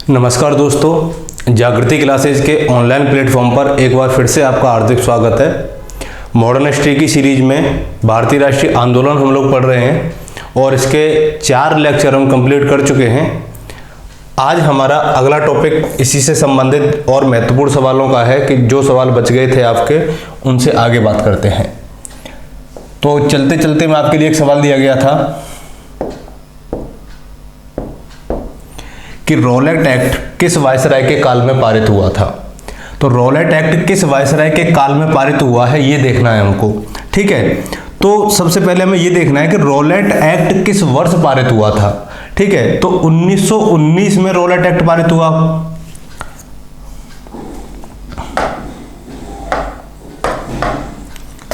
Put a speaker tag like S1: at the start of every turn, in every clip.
S1: नमस्कार दोस्तों, जागृति क्लासेज के ऑनलाइन प्लेटफॉर्म पर एक बार फिर से आपका हार्दिक स्वागत है। मॉडर्न हिस्ट्री की सीरीज में भारतीय राष्ट्रीय आंदोलन हम लोग पढ़ रहे हैं और इसके 4 लेक्चर हम कंप्लीट कर चुके हैं। आज हमारा अगला टॉपिक इसी से संबंधित और महत्वपूर्ण सवालों का है कि जो सवाल बच गए थे आपके, उनसे आगे बात करते हैं। तो चलते चलते मैं आपके लिए एक सवाल दिया गया था कि रॉलेट एक्ट किस वायसराय के काल में पारित हुआ था। तो रॉलेट एक्ट किस वायसराय के काल में पारित हुआ है, ये देखना है हमको। ठीक है, तो सबसे पहले हमें ये देखना है कि रॉलेट एक्ट किस वर्ष पारित हुआ था। ठीक है, तो 1919 में रॉलेट एक्ट पारित हुआ।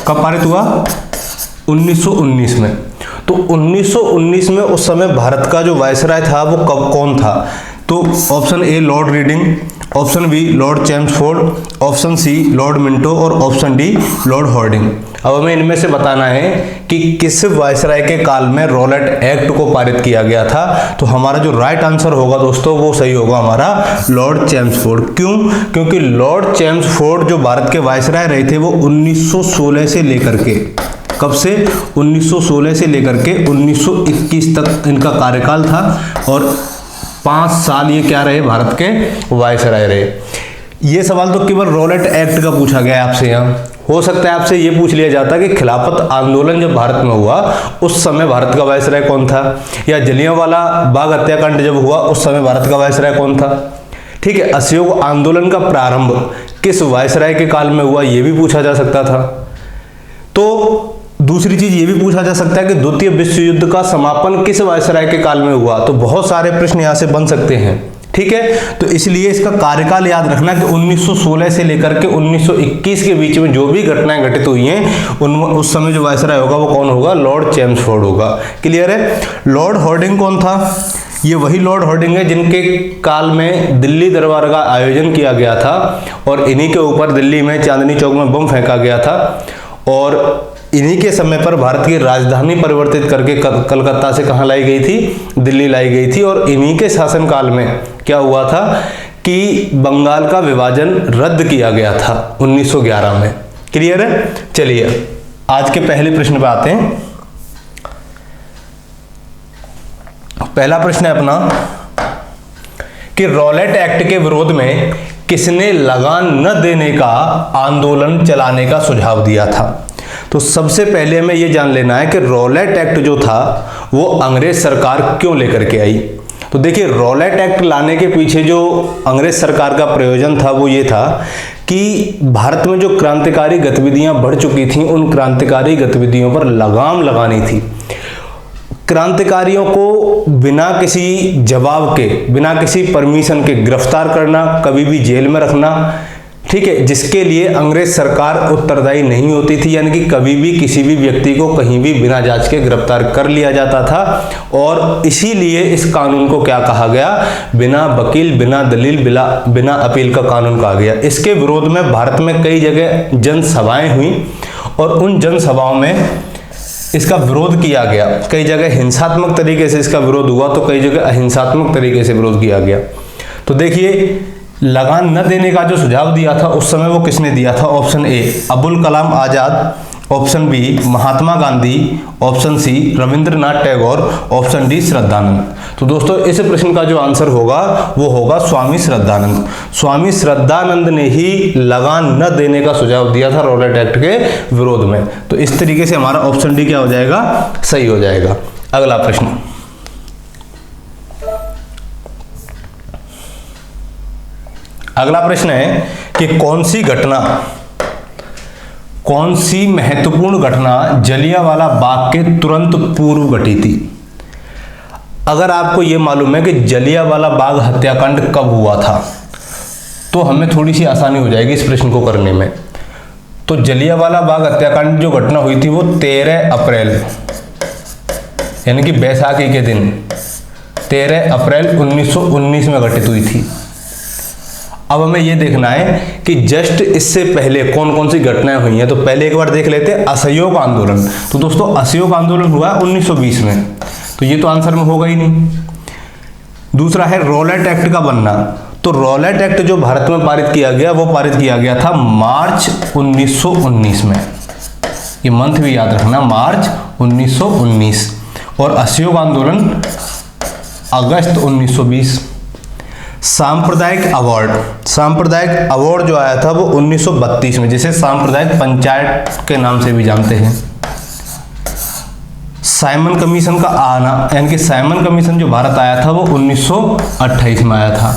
S1: कब पारित हुआ? 1919 में। तो 1919 में उस समय भारत का जो वायसराय था वो कौन था? तो option A Lord Reading, option B Lord Chelmsford, option C Lord Minto और ऑप्शन डी लॉर्ड हॉर्डिंग। अब हमें इनमें से बताना है कि किस वायसराय के काल में रॉलेट एक्ट को पारित किया गया था। तो हमारा जो राइट आंसर होगा दोस्तों वो सही होगा हमारा लॉर्ड चैम्सफोर्ड। क्यों? क्योंकि लॉर्ड चैम्सफोर्ड जो भारत के वायसराय रहे थे वो 1916 से लेकर के, कब से? 1916 से लेकर के 1921 तक इनका कार्यकाल था और 5 साल ये क्या रहे? भारत के वायसराय रहे। ये सवाल तो केवल रॉलेट एक्ट का पूछा गया है आपसे। यहाँ हो सकता है आपसे ये पूछ लिया जाता कि खिलाफत आंदोलन जब भारत में हुआ उस समय भारत का वायसराय कौन था, या जलियांवाला बाग हत्याकांड जब हुआ उस समय भारत का वायसराय कौन था। ठीक है, असहयोग आंदोलन का प्रारंभ किस वायसराय के काल में हुआ, ये भी पूछा जा सकता था। तो दूसरी चीज ये भी पूछा जा सकता है कि द्वितीय विश्व युद्ध का समापन किस वायसराय के काल में हुआ। तो बहुत सारे प्रश्न यहां से बन सकते हैं। ठीक है, तो इसलिए इसका कार्यकाल याद रखना कि 1916 से लेकर के 1921 के बीच में जो भी घटनाएं घटित हुई हैं उस समय जो वायसराय होगा वो कौन होगा? लॉर्ड चैम्सफोर्ड होगा। क्लियर है? लॉर्ड हॉर्डिंग कौन था? ये वही लॉर्ड हॉर्डिंग है जिनके काल में दिल्ली दरबार का आयोजन किया गया था और इन्हीं के ऊपर दिल्ली में चांदनी चौक में बम फेंका गया था और इन्हीं के समय पर भारत की राजधानी परिवर्तित करके कलकत्ता से कहां लाई गई थी? दिल्ली लाई गई थी। और इन्हीं के शासनकाल में क्या हुआ था कि बंगाल का विभाजन रद्द किया गया था 1911 में। क्लियर है? चलिए आज के पहले प्रश्न पे आते हैं। पहला प्रश्न है अपना कि रॉलेट एक्ट के विरोध में किसने लगान न देने का आंदोलन चलाने का सुझाव दिया था। तो सबसे पहले हमें यह जान लेना है कि रॉलेट एक्ट जो था वो अंग्रेज सरकार क्यों लेकर के आई। तो देखिए, रॉलेट एक्ट लाने के पीछे जो अंग्रेज सरकार का प्रयोजन था वो ये था कि भारत में जो क्रांतिकारी गतिविधियां बढ़ चुकी थीं उन क्रांतिकारी गतिविधियों पर लगाम लगानी थी। क्रांतिकारियों को बिना किसी जवाब के, बिना किसी परमिशन के गिरफ्तार करना, कभी भी जेल में रखना, ठीक है, जिसके लिए अंग्रेज सरकार उत्तरदायी नहीं होती थी। यानी कि कभी भी किसी भी व्यक्ति को कहीं भी बिना जांच के गिरफ्तार कर लिया जाता था और इसीलिए इस कानून को क्या कहा गया? बिना वकील, बिना दलील, बिना अपील का कानून कहा गया। इसके विरोध में भारत में कई जगह जनसभाएं हुई और उन जनसभाओं में इसका विरोध किया गया। कई जगह हिंसात्मक तरीके से इसका विरोध हुआ तो कई जगह अहिंसात्मक तरीके से विरोध किया गया। तो देखिए, लगान न देने का जो सुझाव दिया था उस समय वो किसने दिया था? Option A Abul Kalam Azad, option B Mahatma Gandhi, option C Rabindranath Tagore, option D Shraddhanand. तो दोस्तों इस प्रश्न का जो आंसर होगा वो होगा स्वामी श्रद्धानंद। स्वामी श्रद्धानंद ने ही लगान न देने का सुझाव दिया था रॉलेट एक्ट के विरोध में। तो इस तरीके से हमारा ऑप्शन डी क्या हो जाएगा? सही हो जाएगा। अगला प्रश्न, अगला प्रश्न है कि कौन सी महत्वपूर्ण घटना जलियांवाला बाग के तुरंत पूर्व घटी थी। अगर आपको यह मालूम है कि जलियांवाला बाग हत्याकांड कब हुआ था तो हमें थोड़ी सी आसानी हो जाएगी इस प्रश्न को करने में। तो जलियांवाला बाग हत्याकांड जो घटना हुई थी वो 13 अप्रैल यानी कि बैसाखी के दिन 13 अप्रैल 1919 में घटित हुई थी। अब हमें यह देखना है कि जस्ट इससे पहले कौन कौन सी घटनाएं हुई हैं। तो पहले एक बार देख लेते हैं असहयोग आंदोलन। तो दोस्तों असहयोग आंदोलन हुआ 1920 में, तो ये तो आंसर में होगा ही नहीं। दूसरा है रॉलेट एक्ट का बनना। तो रॉलेट एक्ट जो भारत में पारित किया गया, वो पारित किया गया था मार्च 1919 में। ये मंथ भी याद रखना, मार्च 1919। और असहयोग आंदोलन अगस्त 1920। सांप्रदायिक अवार्ड जो आया था वो 1932 में, जिसे सांप्रदायिक पंचायत के नाम से भी जानते हैं। साइमन कमीशन का आना, यानी कि साइमन कमीशन जो भारत आया था वो 1928 में आया था।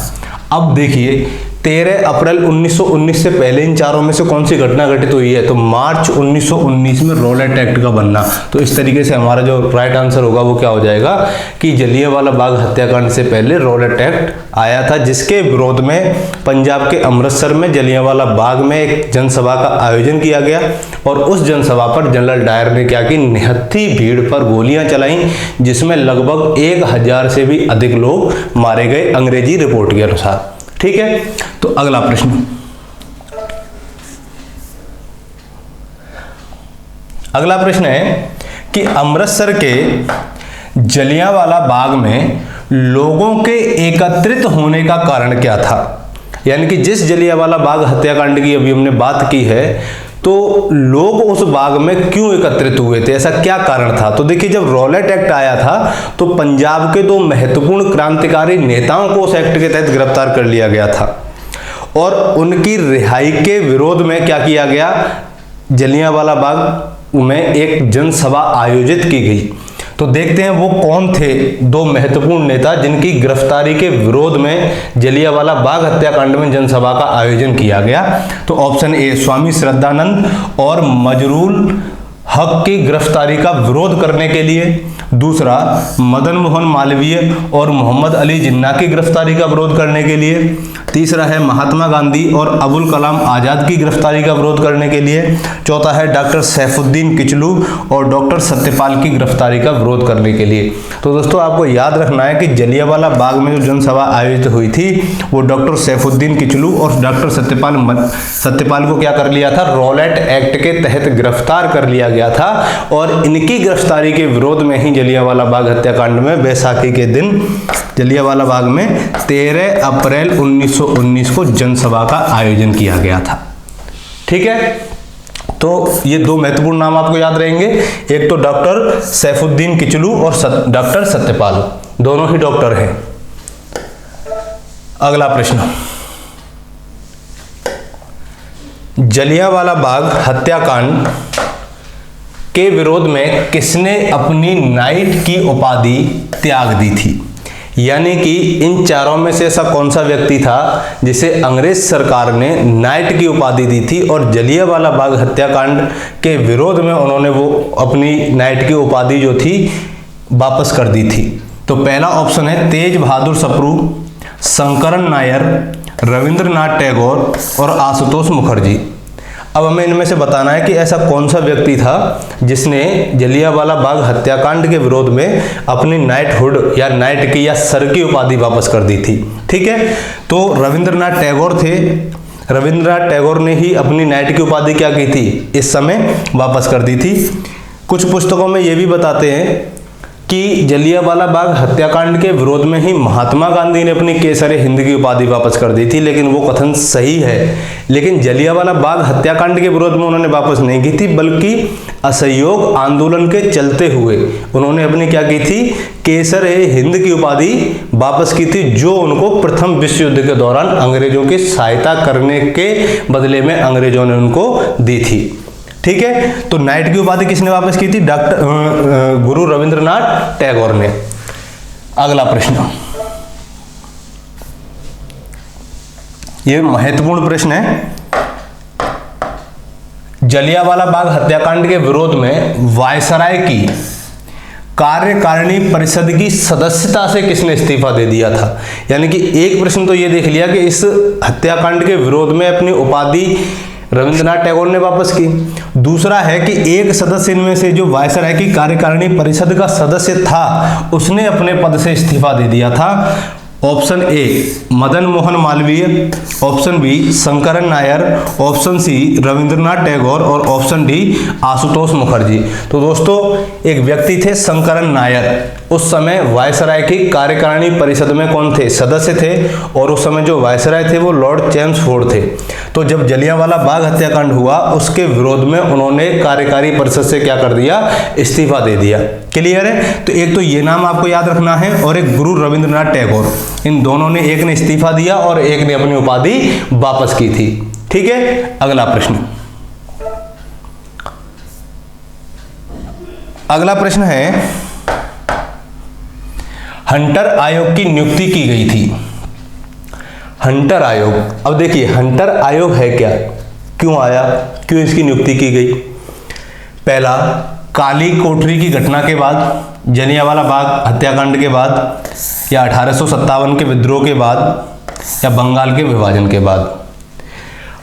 S1: अब देखिए 13 अप्रैल 1919 से पहले इन चारों में से कौन सी घटना घटित हुई है? तो मार्च 1919 में रॉलेट एक्ट का बनना। तो इस तरीके से हमारा जो राइट आंसर होगा वो क्या हो जाएगा कि जलियांवाला बाग हत्याकांड से पहले रॉलेट एक्ट आया था, जिसके विरोध में पंजाब के अमृतसर में जलियांवाला बाग में एक जनसभा का आयोजन किया गया। और उस जनसभा पर जनरल डायर ने क्या की, निहत्थी भीड़ पर गोलियां चलाई, जिसमें लगभग 1000 से भी अधिक लोग मारे गए अंग्रेजी रिपोर्ट के अनुसार। ठीक है, तो अगला प्रश्न, है कि अमृतसर के जलियांवाला बाग में लोगों के एकत्रित होने का कारण क्या था? यानी कि जिस जलियांवाला बाग हत्याकांड की अभी हमने बात की है, तो लोग उस बाग में क्यों एकत्रित हुए थे, ऐसा क्या कारण था? तो देखिए, जब रॉलेट एक्ट आया था तो पंजाब के 2 महत्वपूर्ण क्रांतिकारी नेताओं को उस एक्ट के तहत गिरफ्तार कर लिया गया था और उनकी रिहाई के विरोध में क्या किया गया, जलियांवाला बाग में एक जनसभा आयोजित की गई। तो देखते हैं वो कौन थे 2 महत्वपूर्ण नेता जिनकी गिरफ्तारी के विरोध में जलियांवाला बाग हत्याकांड में जनसभा का आयोजन किया गया। तो ऑप्शन ए, स्वामी श्रद्धानंद और मजरूल हक की गिरफ्तारी का विरोध करने के लिए। दूसरा, मदन मोहन मालवीय और मोहम्मद अली जिन्ना की गिरफ्तारी का विरोध करने के लिए। तीसरा है महात्मा गांधी और अबुल कलाम आजाद की गिरफ्तारी का विरोध करने के लिए। चौथा है डॉक्टर सैफुद्दीन किचलू और डॉक्टर सत्यपाल की गिरफ्तारी का विरोध करने के लिए। तो दोस्तों, आपको याद रखना है कि जलियांवाला बाग में जो जनसभा आयोजित हुई थी वो डॉक्टर सैफुद्दीन किचलू और डॉक्टर सत्यपाल को क्या कर लिया था, रॉलेट एक्ट के तहत गिरफ्तार कर लिया गया था। और इनकी गिरफ्तारी के विरोध में ही जलियांवाला बाग हत्याकांड में बैसाखी के दिन जलियांवाला बाग में 13 अप्रैल 1919 को जनसभा का आयोजन किया गया था। ठीक है, तो ये 2 महत्वपूर्ण नाम आपको याद रहेंगे, एक तो डॉक्टर सैफुद्दीन किचलू और डॉक्टर सत्यपाल, दोनों ही डॉक्टर हैं। अगला प्रश्न, जलियांवाला बाग हत्याकांड के विरोध में किसने अपनी नाइट की उपाधि त्याग दी थी? यानी कि इन चारों में से ऐसा कौन सा व्यक्ति था जिसे अंग्रेज सरकार ने नाइट की उपाधि दी थी और जलियांवाला बाग हत्याकांड के विरोध में उन्होंने वो अपनी नाइट की उपाधि जो थी वापस कर दी थी? तो पहला ऑप्शन है तेज बहादुर सप्रू, शंकरन नायर, रविंद्रनाथ टैगोर और आशुतोष मुखर्जी। अब हमें इनमें से बताना है कि ऐसा कौन सा व्यक्ति था जिसने जलियांवाला बाग हत्याकांड के विरोध में अपनी नाइटहुड या नाइट की या सर की उपाधि वापस कर दी थी। ठीक है, तो रविंद्रनाथ टैगोर थे। रविंद्रनाथ टैगोर ने ही अपनी नाइट की उपाधि क्या की थी, इस समय वापस कर दी थी। कुछ पुस्तकों में ये भी बताते हैं कि जलियांवाला बाग हत्याकांड के विरोध में ही महात्मा गांधी ने अपनी केसरे हिंद की उपाधि वापस कर दी थी, लेकिन वो कथन सही है। लेकिन जलियांवाला बाग हत्याकांड के विरोध में उन्होंने वापस नहीं की थी, बल्कि असहयोग आंदोलन के चलते हुए उन्होंने अपनी क्या की थी, केसरे हिंद की उपाधि वापस की थी, जो उनको प्रथम विश्व युद्ध के दौरान अंग्रेजों की सहायता करने के बदले में अंग्रेजों ने उनको दी थी। ठीक है, तो नाइट की उपाधि किसने वापस की थी, गुरु रविंद्रनाथ टैगोर ने। अगला प्रश्न, यह महत्वपूर्ण प्रश्न है। जलियांवाला बाग हत्याकांड के विरोध में वायसराय की कार्यकारिणी परिषद की सदस्यता से किसने इस्तीफा दे दिया था? यानी कि एक प्रश्न तो ये देख लिया कि इस हत्याकांड के विरोध में अपनी उपाधि रविंद्रनाथ टैगोर ने वापस की। दूसरा है कि एक सदस्य इनमें से जो वायसराय की कार्यकारिणी परिषद का सदस्य था उसने अपने पद से इस्तीफा दे दिया था। Option A Madan Mohan Malviya, option B Sankaran Nair, option C Rabindranath Tagore और ऑप्शन डी आशुतोष मुखर्जी। तो दोस्तों एक व्यक्ति थे शंकरन नायर, उस समय वायसराय की कार्यकारिणी परिषद में कौन थे, सदस्य थे, और उस समय जो वायसराय थे वो लॉर्ड चेम्सफोर्ड थे। तो जब जलियांवाला बाग हत्याकांड हुआ उसके विरोध में उन्होंने कार्यकारी परिषद से क्या कर दिया, इस्तीफा दे दिया। क्लियर है। तो एक तो ये नाम आपको याद रखना है, और एक गुरु रविंद्रनाथ टैगोर, इन दोनों ने, एक ने इस्तीफा दिया और एक ने अपनी उपाधि वापस की थी। ठीक है। अगला प्रश्न, अगला प्रश्न है हंटर आयोग की नियुक्ति की गई थी। हंटर आयोग, अब देखिए हंटर आयोग है क्या, क्यों आया, क्यों इसकी नियुक्ति की गई। पहला, काली कोठरी की घटना के बाद, जलियांवाला बाग हत्याकांड के बाद, या 1857 के विद्रोह के बाद, या बंगाल के विभाजन के बाद।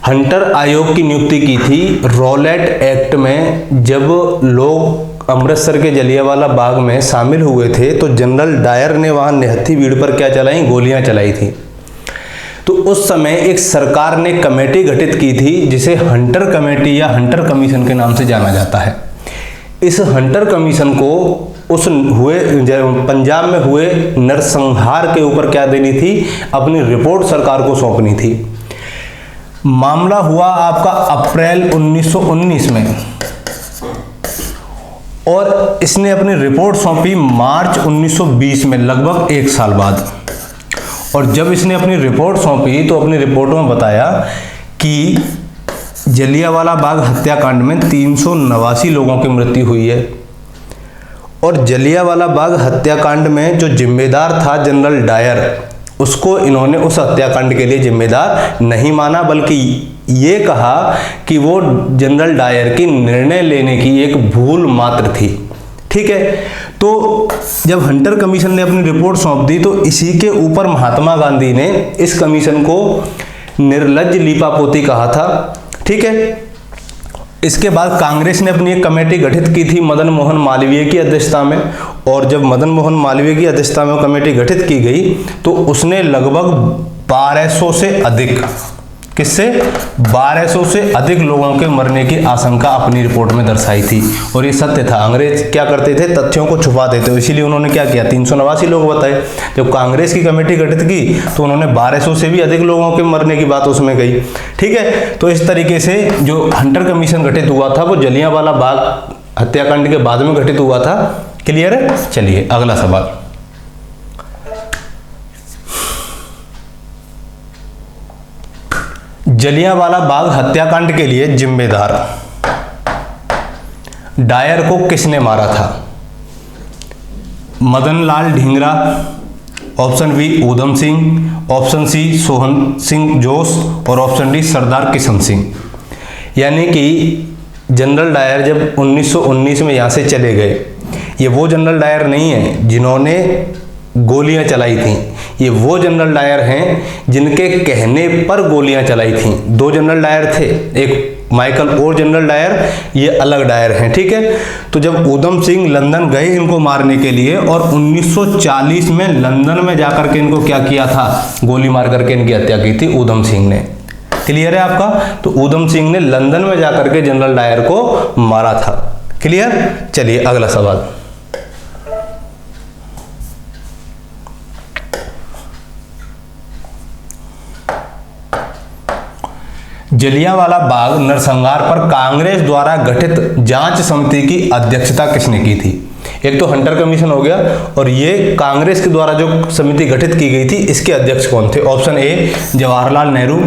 S1: हंटर आयोग की नियुक्ति की थी रॉलेट एक्ट में। जब लोग अमृतसर के जलियांवाला बाग में शामिल हुए थे तो जनरल डायर ने वहां निहत्थी भीड़ पर क्या चलाई, गोलियां चलाई थी। तो उस समय एक सरकार ने कमेटी गठित की थी जिसे हंटर कमेटी या हंटर कमीशन के नाम से जाना जाता है। इस हंटर कमीशन को उस हुए पंजाब में हुए नरसंहार के ऊपर क्या देनी थी, अपनी रिपोर्ट सरकार को सौंपनी थी। मामला हुआ आपका अप्रैल 1919 में, और इसने अपनी रिपोर्ट सौंपी मार्च 1920 में, लगभग एक साल बाद। और जब इसने अपनी रिपोर्ट सौंपी तो अपनी रिपोर्ट में बताया कि जलियांवाला बाग हत्याकांड में 389 लोगों की मृत्यु हुई है, और जलियांवाला बाग हत्याकांड में जो जिम्मेदार था जनरल डायर, उसको इन्होंने उस हत्याकांड के लिए जिम्मेदार नहीं माना, बल्कि ये कहा कि वो जनरल डायर की निर्णय लेने की एक भूल मात्र थी। ठीक है। तो जब हंटर कमीशन ने अपनी रिपोर्ट सौंप दी तो इसी के ऊपर महात्मा गांधी ने इस कमीशन को निर्लज्ज लीपापोती कहा था। ठीक है। इसके बाद कांग्रेस ने अपनी एक कमेटी गठित की थी मदन मोहन मालवीय की अध्यक्षता में, और जब मदन मोहन मालवीय की अध्यक्षता में कमेटी गठित की गई तो उसने लगभग 1200 से अधिक, किससे, 1200 से अधिक लोगों के मरने की आशंका अपनी रिपोर्ट में दर्शाई थी। और ये सत्य था। अंग्रेज क्या करते थे, तथ्यों को छुपाते थे, इसीलिए उन्होंने क्या किया, 389 लोग बताए। जब कांग्रेस की कमेटी गठित की तो उन्होंने 1200 से भी अधिक लोगों के मरने की बात उसमें कही। ठीक है। तो इस तरीके से जो हंटर कमीशन गठित हुआ था वो जलियांवाला बाग हत्याकांड के बाद में घटित हुआ था। क्लियर है। चलिए अगला सवाल, जलियांवाला बाग हत्याकांड के लिए जिम्मेदार डायर को किसने मारा था। Madan Lal Dhingra, option B Udham Singh, option C Sohan Singh जोश और ऑप्शन डी सरदार किशन सिंह। यानी कि जनरल डायर जब 1919 में यहाँ से चले गए, ये वो जनरल डायर नहीं है जिन्होंने गोलियां चलाई थीं, ये वो जनरल डायर हैं जिनके कहने पर गोलियां चलाई थीं। दो जनरल डायर थे, एक माइकल और जनरल डायर, ये अलग डायर हैं। ठीक है। तो जब ऊधम सिंह लंदन गए इनको मारने के लिए, और 1940 में लंदन में जाकर के इनको क्या किया था, गोली मार करके इनकी हत्या की थी ऊधम सिंह ने। क्लियर है आपका। तो ऊधम सिंह ने लंदन में जाकर के जनरल डायर को मारा था। क्लियर। चलिए अगला सवाल, जलियांवाला बाग नरसंहार पर कांग्रेस द्वारा गठित जांच समिति की अध्यक्षता किसने की थी। एक तो हंटर कमीशन हो गया, और ये कांग्रेस के द्वारा जो समिति गठित की गई थी इसके अध्यक्ष कौन थे। ऑप्शन ए जवाहरलाल नेहरू,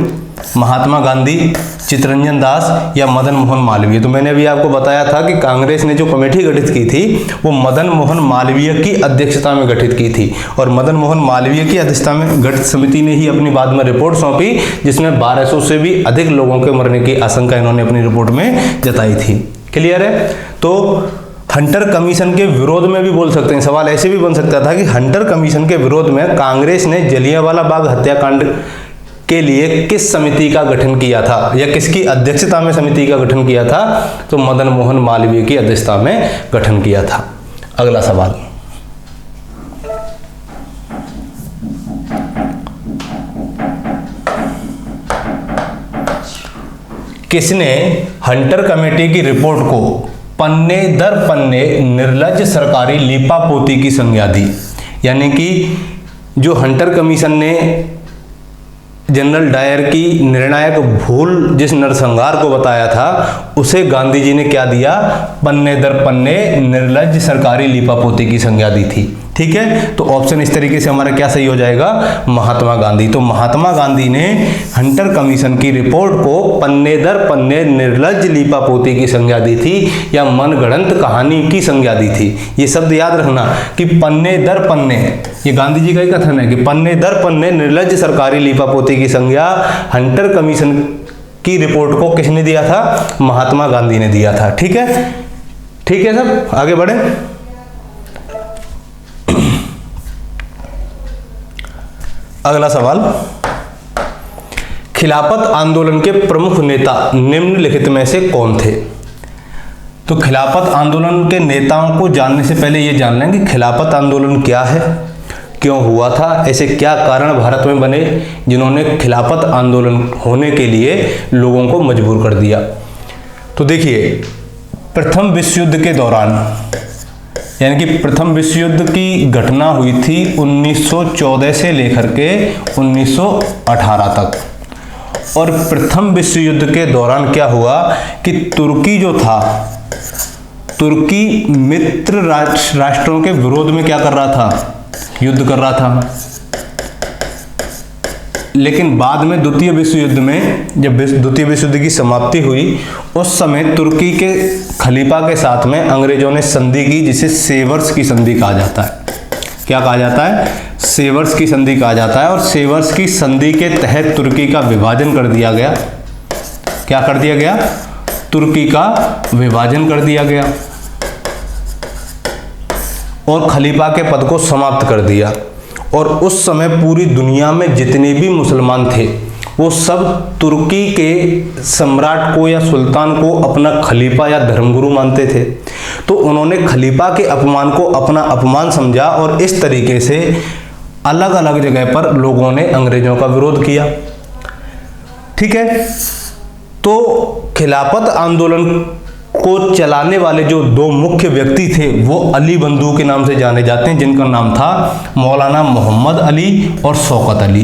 S1: महात्मा गांधी, चित्तरंजन दास या मदन मोहन मालवीय। तो मैंने अभी आपको बताया था कि कांग्रेस ने जो कमेटी गठित की थी वो मदन मोहन मालवीय की अध्यक्षता में गठित की थी, और मदन मोहन मालवीय की अध्यक्षता में गठित समिति ने ही अपनी बाद में रिपोर्ट सौंपी जिसमें 1200 से भी अधिक लोगों के मरने की आशंका इन्होंने अपनी रिपोर्ट में जताई थी। क्लियर है। तो हंटर कमीशन के विरोध में भी बोल सकते हैं, सवाल ऐसे भी बन सकता था कि हंटर कमीशन के विरोध में कांग्रेस ने जलियांवाला बाग हत्याकांड के लिए किस समिति का गठन किया था, या किसकी अध्यक्षता में समिति का गठन किया था। तो मदन मोहन मालवीय की अध्यक्षता में गठन किया था। अगला सवाल, किसने हंटर कमेटी की रिपोर्ट को पन्ने दर पन्ने निर्लज्ज सरकारी लीपापोती की संज्ञा दी? यानी कि जो हंटर कमीशन ने जनरल डायर की निर्णायक भूल जिस नरसंहार को बताया था, उसे गांधी जी ने क्या दिया? पन्ने दर पन्ने निर्लज्ज सरकारी लीपापोती की संज्ञा दी थी। ठीक है, तो ऑप्शन इस तरीके से हमारा क्या सही हो जाएगा? महात्मा गांधी। तो महात्मा गांधी ने हंटर कमीशन की रिपोर्ट को पन्ने दर पन्ने निर्लज्ज लीपापोती की संज्ञा दी थी या मनगढ़ंत कहानी की संज्ञा दी थी। ये शब्द याद रखना कि पन्ने दर पन्ने, ये गांधी जी का ही कथन है कि पन्ने दर पन्ने निर्लज्ज सरकारी लीपापोती की संज्ञा हंटर कमीशन की रिपोर्ट को किसने दिया था? महात्मा गांधी ने दिया था। ठीक है, ठीक है सब, आगे बढ़े। अगला सवाल, खिलाफत आंदोलन के प्रमुख नेता निम्नलिखित में से कौन थे? तो खिलाफत आंदोलन के नेताओं को जानने से पहले ये जान लें कि खिलाफत आंदोलन क्या है, क्यों हुआ था, ऐसे क्या कारण भारत में बने जिन्होंने खिलाफत आंदोलन होने के लिए लोगों को मजबूर कर दिया। तो देखिए, प्रथम विश्व युद्ध के दौरान, यानी कि प्रथम विश्व युद्ध की घटना हुई थी 1914 से लेकर के 1918 तक। और प्रथम विश्व युद्ध के दौरान क्या हुआ कि तुर्की जो था, तुर्की मित्र राष्ट्रों के विरोध में क्या कर रहा था? युद्ध कर रहा था। लेकिन बाद में द्वितीय विश्व युद्ध में, जब द्वितीय विश्व युद्ध की समाप्ति हुई, उस समय तुर्की के खलीफा के साथ में अंग्रेजों ने संधि की, जिसे सेवर्स की संधि कहा जाता है। क्या कहा जाता है? सेवर्स की संधि कहा जाता है। और सेवर्स की संधि के तहत तुर्की का विभाजन कर दिया गया। क्या कर दिया गया? तुर्की का विभाजन कर दिया गया और खलीफा के पद को समाप्त कर दिया। और उस समय पूरी दुनिया में जितने भी मुसलमान थे, वो सब तुर्की के सम्राट को या सुल्तान को अपना खलीफा या धर्मगुरु मानते थे। तो उन्होंने खलीफा के अपमान को अपना अपमान समझा और इस तरीके से अलग अलग जगह पर लोगों ने अंग्रेजों का विरोध किया। ठीक है, तो खिलाफत आंदोलन को चलाने वाले जो दो मुख्य व्यक्ति थे वो अली बंधु के नाम से जाने जाते हैं, जिनका नाम था मौलाना मोहम्मद अली और शौकत अली।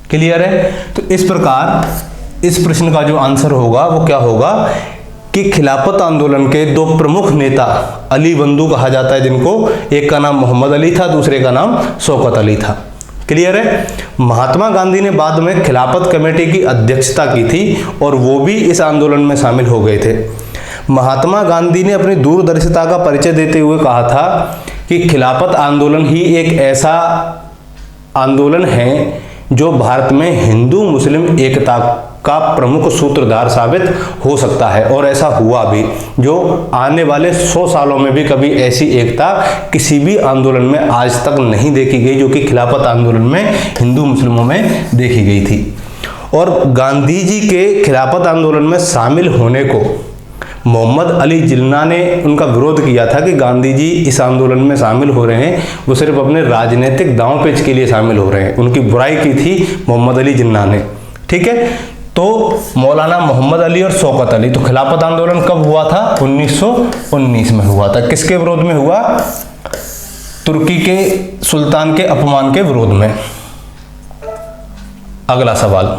S1: क्लियर है? तो इस प्रकार इस प्रश्न का जो आंसर होगा वो क्या होगा कि खिलाफत आंदोलन के दो प्रमुख नेता अली बंधु कहा जाता है जिनको, एक का नाम मोहम्मद अली था, दूसरे का नाम शौकत अली था। क्लियर है? महात्मा गांधी ने बाद में खिलाफत कमेटी की अध्यक्षता की थी और वो भी इस आंदोलन में शामिल हो गए थे। महात्मा गांधी ने अपनी दूरदर्शिता का परिचय देते हुए कहा था कि खिलाफत आंदोलन ही एक ऐसा आंदोलन है जो भारत में हिंदू मुस्लिम एकता का प्रमुख सूत्रधार साबित हो सकता है। और ऐसा हुआ भी, जो आने वाले 100 सालों में भी कभी ऐसी एकता किसी भी आंदोलन में आज तक नहीं देखी गई जो कि खिलाफत आंदोलन में हिंदू मुस्लिमों में देखी गई थी। और गांधी जी के खिलाफत आंदोलन में शामिल होने को मोहम्मद अली जिन्ना ने उनका विरोध किया था कि गांधी जी इस आंदोलन में शामिल हो रहे हैं, वो सिर्फ अपने राजनीतिक दांव पेच के लिए शामिल हो रहे हैं। उनकी बुराई की थी मोहम्मद अली जिन्ना ने। ठीक है, तो मौलाना मोहम्मद अली और शौकत अली, तो खिलाफत आंदोलन कब हुआ था? 1919 में हुआ था। किसके विरोध में हुआ? तुर्की के सुल्तान के अपमान के विरोध में। अगला सवाल,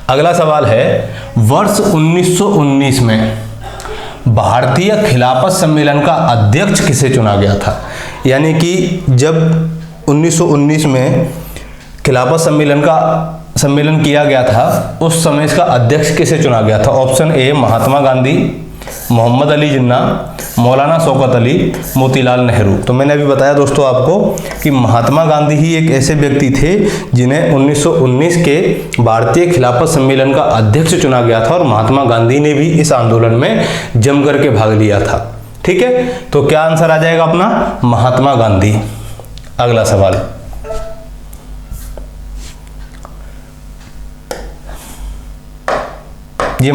S1: अगला सवाल है, वर्ष 1919 में भारतीय खिलाफत सम्मेलन का अध्यक्ष किसे चुना गया था? यानी कि जब 1919 में खिलाफत सम्मेलन किया गया था, उस समय इसका अध्यक्ष किसे चुना गया था? ऑप्शन ए महात्मा गांधी, मोहम्मद अली जिन्ना, मौलाना शौकत अली, मोतीलाल नेहरू। तो मैंने अभी बताया दोस्तों आपको कि महात्मा गांधी ही एक ऐसे व्यक्ति थे जिन्हें 1919 के भारतीय खिलाफत सम्मेलन का अध्यक्ष चुना गया था और महात्मा गांधी ने भी इस आंदोलन में जम करके भाग लिया था। ठीक है, तो क्या आंसर आ जाएगा अपना? महात्मा गांधी। अगला सवाल, ये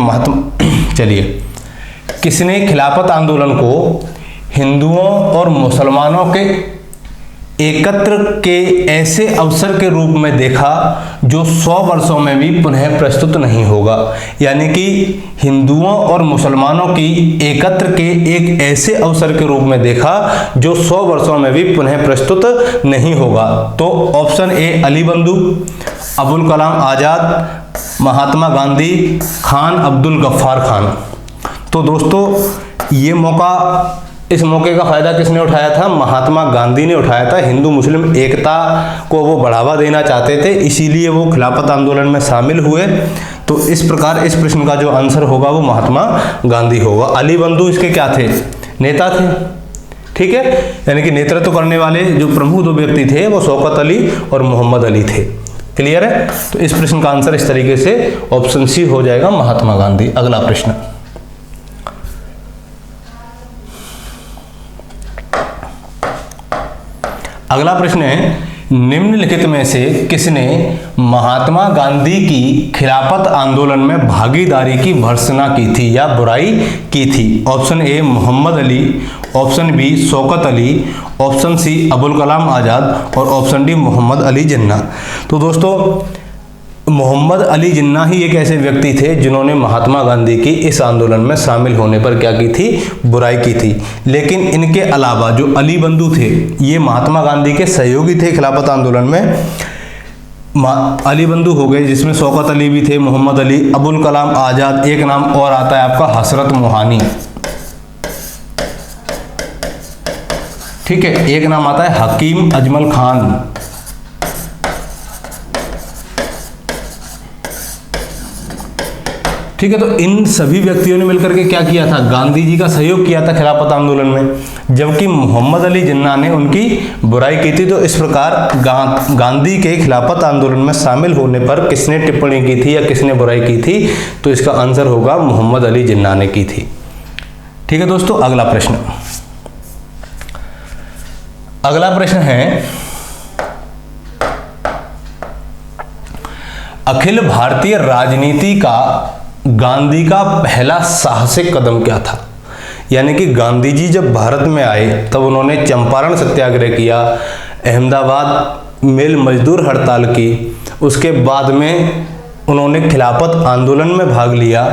S1: चलिए, किसने खिलाफत आंदोलन को हिंदुओं और मुसलमानों के एकत्र के ऐसे अवसर के रूप में देखा जो 100 वर्षों में भी पुनः प्रस्तुत नहीं होगा। यानी कि हिंदुओं और मुसलमानों की एकत्र के एक ऐसे अवसर के रूप में देखा जो 100 वर्षों में भी पुनः प्रस्तुत नहीं होगा। तो ऑप्शन ए अली बंधु, अबुल कलाम आजाद, महात्मा गांधी, खान अब्दुल गफ्फार खान। तो दोस्तों इस मौके का फायदा किसने उठाया था? महात्मा गांधी ने उठाया था। हिंदू मुस्लिम एकता को वो बढ़ावा देना चाहते थे, इसीलिए वो खिलाफत आंदोलन में शामिल हुए। तो इस प्रकार इस प्रश्न का जो आंसर होगा वो महात्मा गांधी होगा। अली बंधु इसके क्या थे? नेता थे। ठीक है, यानी कि नेतृत्व करने वाले जो प्रमुख दो व्यक्ति थे वो शौकत अली और मोहम्मद अली थे। क्लियर है? तो इस प्रश्न का आंसर इस तरीके से ऑप्शन सी हो जाएगा, महात्मा गांधी। अगला प्रश्न, अगला प्रश्न है, निम्नलिखित में से किसने महात्मा गांधी की खिलाफत आंदोलन में भागीदारी की भर्त्सना की थी या बुराई की थी? Option A Mohammad Ali, option B Shaukat Ali, option C Abul Kalam Azad और ऑप्शन डी मोहम्मद अली जिन्ना। तो दोस्तों मोहम्मद अली जिन्ना ही एक ऐसे व्यक्ति थे जिन्होंने महात्मा गांधी की इस आंदोलन में शामिल होने पर क्या की थी? बुराई की थी। लेकिन इनके अलावा जो अली बंधु थे ये महात्मा गांधी के सहयोगी थे खिलाफत आंदोलन में। अली बंधु हो गए जिसमें शौकत अली भी थे, मोहम्मद अली, अबुल कलाम आजाद, एक नाम और आता है आपका हसरत मोहानी। ठीक है, एक नाम आता है हकीम अजमल खान। ठीक है, तो इन सभी व्यक्तियों ने मिलकर के क्या किया था? गांधी जी का सहयोग किया था खिलाफत आंदोलन में, जबकि मोहम्मद अली जिन्ना ने उनकी बुराई की थी। तो इस प्रकार गांधी के खिलाफत आंदोलन में शामिल होने पर किसने टिप्पणी की थी या किसने बुराई की थी? तो इसका आंसर होगा मोहम्मद अली जिन्ना ने की थी। ठीक है दोस्तों, अगला प्रश्न, अगला प्रश्न है, अखिल भारतीय राजनीति का गांधी का पहला साहसिक कदम क्या था? यानी कि गांधी जी जब भारत में आए तब उन्होंने चंपारण सत्याग्रह किया, अहमदाबाद मिल मजदूर हड़ताल की, उसके बाद में उन्होंने खिलाफत आंदोलन में भाग लिया।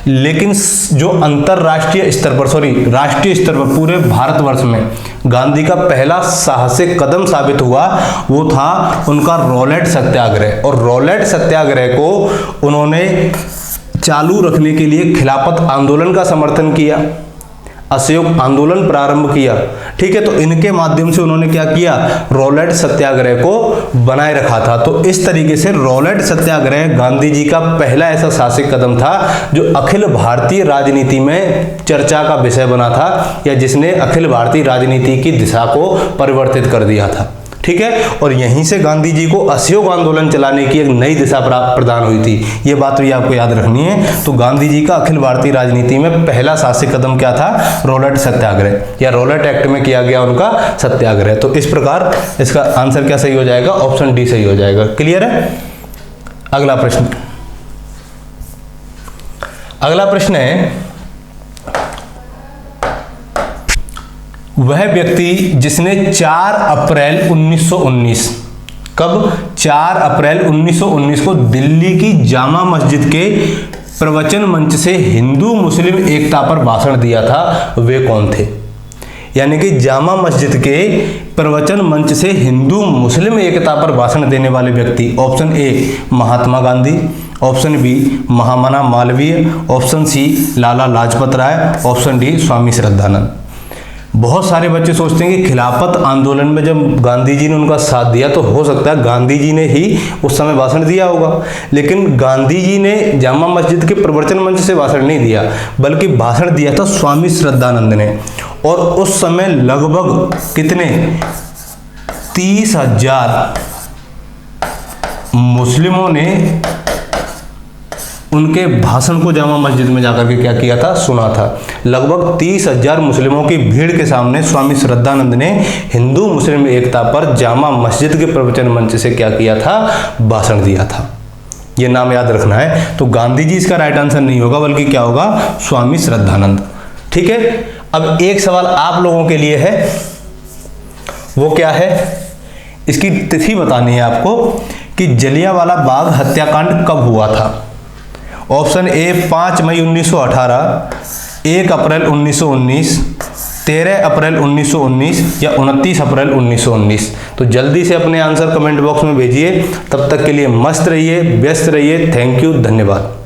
S1: लेकिन जो अंतरराष्ट्रीय स्तर पर राष्ट्रीय स्तर पर पूरे भारतवर्ष में गांधी का पहला साहसिक कदम साबित हुआ वो था उनका रॉलेट सत्याग्रह। और रॉलेट सत्याग्रह को उन्होंने चालू रखने के लिए खिलाफत आंदोलन का समर्थन किया, असहयोग आंदोलन प्रारंभ किया। ठीक है, तो इनके माध्यम से उन्होंने क्या किया? रॉलेट सत्याग्रह को बनाए रखा था। तो इस तरीके से रॉलेट सत्याग्रह गांधी जी का पहला ऐसा साहसिक कदम था जो अखिल भारतीय राजनीति में चर्चा का विषय बना था, या जिसने अखिल भारतीय राजनीति की दिशा को परिवर्तित कर दिया था। ठीक है, और यहीं से गांधी जी को असहयोग आंदोलन चलाने की एक नई दिशा प्रदान हुई थी। ये बात भी आपको याद रखनी है। तो गांधी जी का अखिल भारतीय राजनीति में पहला साहसिक कदम क्या था? रॉलेट सत्याग्रह, या रॉलेट एक्ट में किया गया उनका सत्याग्रह। तो इस प्रकार इसका आंसर क्या सही हो जाएगा? ऑप्शन डी सही हो जाएगा। क्लियर है? अगला प्रश्न, अगला प्रश्न है, वह व्यक्ति जिसने 4 अप्रैल 1919 कब? 4 अप्रैल 1919 को दिल्ली की जामा मस्जिद के प्रवचन मंच से हिंदू मुस्लिम एकता पर भाषण दिया था, वे कौन थे? यानी कि जामा मस्जिद के प्रवचन मंच से हिंदू मुस्लिम एकता पर भाषण देने वाले व्यक्ति, option A Mahatma Gandhi, option B Mahamana Malviya, option C Lala Lajpat Rai, option D Swami Shraddhanand. बहुत सारे बच्चे सोचते हैं कि खिलाफत आंदोलन में जब गांधी जी ने उनका साथ दिया तो हो सकता है गांधी जी ने ही उस समय भाषण दिया होगा, लेकिन गांधी जी ने जामा मस्जिद के प्रवचन मंच से भाषण नहीं दिया, बल्कि भाषण दिया था स्वामी श्रद्धानंद ने। और उस समय लगभग कितने 30,000 मुस्लिमों ने उनके भाषण को जामा मस्जिद में जाकर के क्या किया था? सुना था। लगभग 30,000 मुस्लिमों की भीड़ के सामने स्वामी श्रद्धानंद ने हिंदू मुस्लिम एकता पर जामा मस्जिद के प्रवचन मंच से क्या किया था? भाषण दिया था। ये नाम याद रखना है। तो गांधी जी इसका राइट आंसर नहीं होगा, बल्कि क्या होगा? स्वामी श्रद्धानंद। ठीक है, अब एक सवाल आप लोगों के लिए है, वो क्या है? इसकी तिथि बतानी है आपको कि जलियांवाला बाग हत्याकांड कब हुआ था। ऑप्शन ए 5 मई 1918, 1 अप्रैल 1919, 13 अप्रैल 1919 या 29 अप्रैल 1919। तो जल्दी से अपने आंसर कमेंट बॉक्स में भेजिए। तब तक के लिए मस्त रहिए, व्यस्त रहिए। थैंक यू, धन्यवाद।